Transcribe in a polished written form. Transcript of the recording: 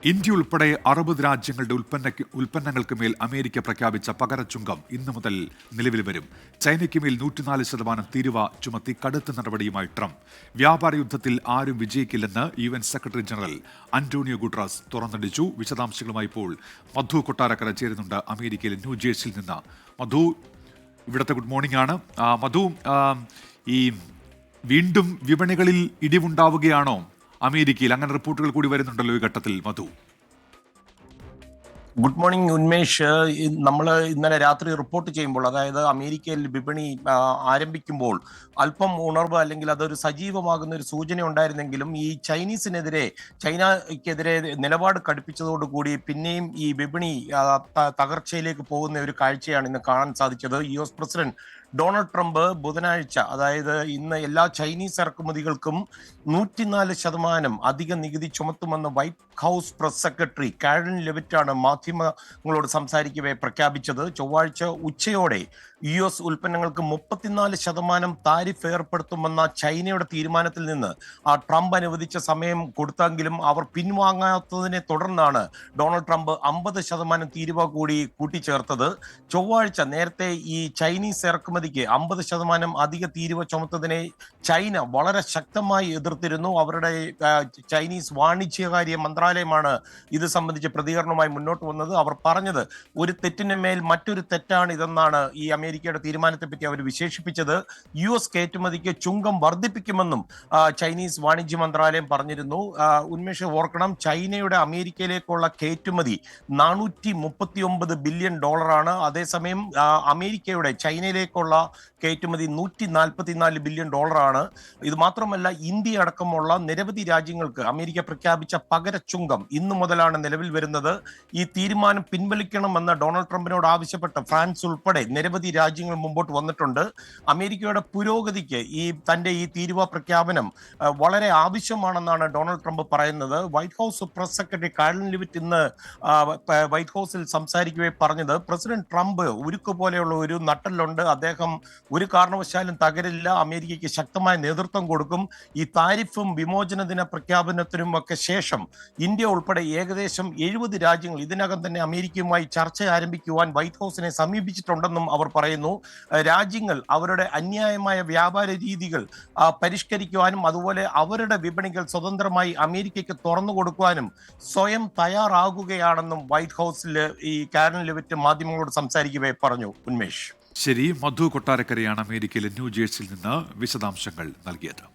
India ഉൾപ്പെടെ 60 രാജ്യങ്ങളുടെ ഉൽപ്പന്നങ്ങൾക്ക് മേൽ അമേരിക്ക പ്രഖ്യാപിച്ച പകരച്ചുങ്കം ഇന്നു മുതൽ നിലവിൽ വരും. ചൈനയ്ക്ക് മേൽ 104% തീരുവ ചുമത്തി കടുത്ത നടപടിയുമായി ട്രംപ്. വ്യാപാര യുദ്ധത്തിൽ ആരും വിജയിക്കില്ലെന്ന് UN secretary general Antonio Guterres തുറന്നടിച്ചു. വിശദാംശങ്ങളുമായി ഇപ്പോൾ മധു കൊട്ടാരക്കര ചേരുന്നുണ്ട് അമേരിക്കയിലെ ന്യൂജേഴ്സിയിൽ നിന്ന്. മധു, ഇവിടുത്തെ ഗുഡ് മോർണിംഗ് ആണ്. മധു, ഈ വീണ്ടും വിപണികളിൽ ഇടിവുണ്ടാവുകയാണോ അമേരിക്കയിൽ? അങ്ങനെ റിപ്പോർട്ടുകൾ കൂടി വരുന്നുണ്ടല്ലോ ഈ ഘട്ടത്തിൽ. മധു, ഗുഡ് മോർണിംഗ് ഉന്മേഷ്. നമ്മൾ ഇന്നലെ രാത്രി റിപ്പോർട്ട് ചെയ്യുമ്പോൾ, അതായത് അമേരിക്കയിൽ വിപണി ആരംഭിക്കുമ്പോൾ അല്പം ഉണർവ് അല്ലെങ്കിൽ അതൊരു സജീവമാകുന്ന ഒരു സൂചന ഉണ്ടായിരുന്നെങ്കിലും ഈ ചൈനയ്ക്കെതിരെ നിലപാട് കടുപ്പിച്ചതോടുകൂടി പിന്നെയും ഈ വിപണി തകർച്ചയിലേക്ക് പോകുന്ന ഒരു കാഴ്ചയാണ് ഇന്ന് കാണാൻ സാധിച്ചത്. US പ്രസിഡന്റ് ഡൊണാൾഡ് ട്രംപ് ബുധനാഴ്ച, അതായത് ഇന്ന് എല്ലാ ചൈനീസ് ഇറക്കുമതികൾക്കും 104% അധിക നികുതി ചുമത്തുമെന്ന് വൈറ്റ് ഹൗസ് പ്രസ് സെക്രട്ടറി കാരൻ ലെവിറ്റാണ് മാധ്യമങ്ങളോട് സംസാരിക്കവേ പ്രഖ്യാപിച്ചത്. ചൊവ്വാഴ്ച ഉച്ചയോടെ US ഉൽപ്പന്നങ്ങൾക്ക് 34% താരിഫ് ഏർപ്പെടുത്തുമെന്ന ചൈനയുടെ തീരുമാനത്തിൽ നിന്ന് ട്രംപ് അനുവദിച്ച സമയം കൊടുത്തെങ്കിലും അവർ പിൻവാങ്ങാത്തതിനെ തുടർന്നാണ് ഡൊണാൾഡ് ട്രംപ് 50% തീരുവ കൂടി കൂട്ടിച്ചേർത്തത്. ചൊവ്വാഴ്ച നേരത്തെ ഈ ചൈനീസ് ഇറക്കുമതിക്ക് 50% അധിക തീരുവ ചുമത്തതിനെ ചൈന വളരെ ശക്തമായി എതിർത്തിരുന്നു. അവരുടെ ചൈനീസ് വാണിജ്യകാര്യ മന്ത്രാലയമാണ് ഇത് സംബന്ധിച്ച് പ്രതികരണവുമായി മുന്നോട്ട് വന്നത്. അവർ പറഞ്ഞത് ഒരു തെറ്റിന് മേൽ മറ്റൊരു തെറ്റാണ് ഇതെന്നാണ് ഈ അമേരിക്കയുടെ തീരുമാനത്തെപ്പറ്റി അവർ വിശേഷിപ്പിച്ചത്. US കയറ്റുമതിക്ക് ചുങ്കം വർദ്ധിപ്പിക്കുമെന്നും ചൈനീസ് വാണിജ്യ മന്ത്രാലയം പറഞ്ഞിരുന്നു. ഉന്മേഷ് ഓർക്കണം, ചൈനയുടെ അമേരിക്കയിലേക്കുള്ള കയറ്റുമതി $439 ബില്യൺ. അതേസമയം അമേരിക്കയുടെ ചൈനയിലേക്കുള്ള കയറ്റുമതി $144 ബില്യൺ. ഇത് മാത്രമല്ല, ഇന്ത്യ അടക്കമുള്ള നിരവധി രാജ്യങ്ങൾക്ക് അമേരിക്ക പ്രഖ്യാപിച്ച പകരച്ചുങ്കം ഇന്നു മുതലാണ് നിലവിൽ വരുന്നത്. ഈ തീരുമാനം പിൻവലിക്കണമെന്ന് ഡൊണാൾഡ് ട്രംപിനോട് ആവശ്യപ്പെട്ട് ഫ്രാൻസ് ഉൾപ്പെടെ നിരവധി രാജ്യങ്ങൾ മുമ്പോട്ട് വന്നിട്ടുണ്ട്. അമേരിക്കയുടെ പുരോഗതിക്ക് തന്റെ ഈ തീരുവ പ്രഖ്യാപനം വളരെ ആവശ്യമാണെന്നാണ് ഡൊണാൾഡ് ട്രംപ് പറയുന്നത്. White House press secretary Karen Leavitt ഇന്ന് വൈറ്റ് ഹൗസിൽ സംസാരിക്കവേ പറഞ്ഞത്, പ്രസിഡന്റ് ട്രംപ് ഉരുക്ക് പോലെയുള്ള ഒരു നട്ടലുണ്ട്, അദ്ദേഹം ഒരു കാരണവശാലും തകരില്ല, അമേരിക്കയ്ക്ക് ശക്തമായ നേതൃത്വം കൊടുക്കും. ഈ താരിഫും വിമോചന ദിന പ്രഖ്യാപനത്തിനും ഒക്കെ ശേഷം ഇന്ത്യ ഉൾപ്പെടെ ഏകദേശം 70 രാജ്യങ്ങൾ ഇതിനകം തന്നെ അമേരിക്കയുമായി ചർച്ച ആരംഭിക്കുവാൻ വൈറ്റ് ഹൗസിനെ സമീപിച്ചിട്ടുണ്ടെന്നും അവർ പറയുന്നു. രാജ്യങ്ങൾ അവരുടെ അന്യായമായ വ്യാപാര രീതികൾ പരിഷ്കരിക്കുവാനും അതുപോലെ അവരുടെ വിപണികൾ സ്വതന്ത്രമായി അമേരിക്കയ്ക്ക് തുറന്നു കൊടുക്കുവാനും സ്വയം തയ്യാറാകുകയാണെന്നും വൈറ്റ് ഹൗസിൽ ഈ കാരൻ ലെവിറ്റ് മാധ്യമങ്ങളോട് സംസാരിക്കവേ പറഞ്ഞു. ഉന്മേഷ്, ശരി. മധു കൊട്ടാരക്കരയാണ് അമേരിക്കയിലെ ന്യൂജേഴ്സിയിൽ നിന്ന് വിശദാംശങ്ങൾ നൽകിയത്.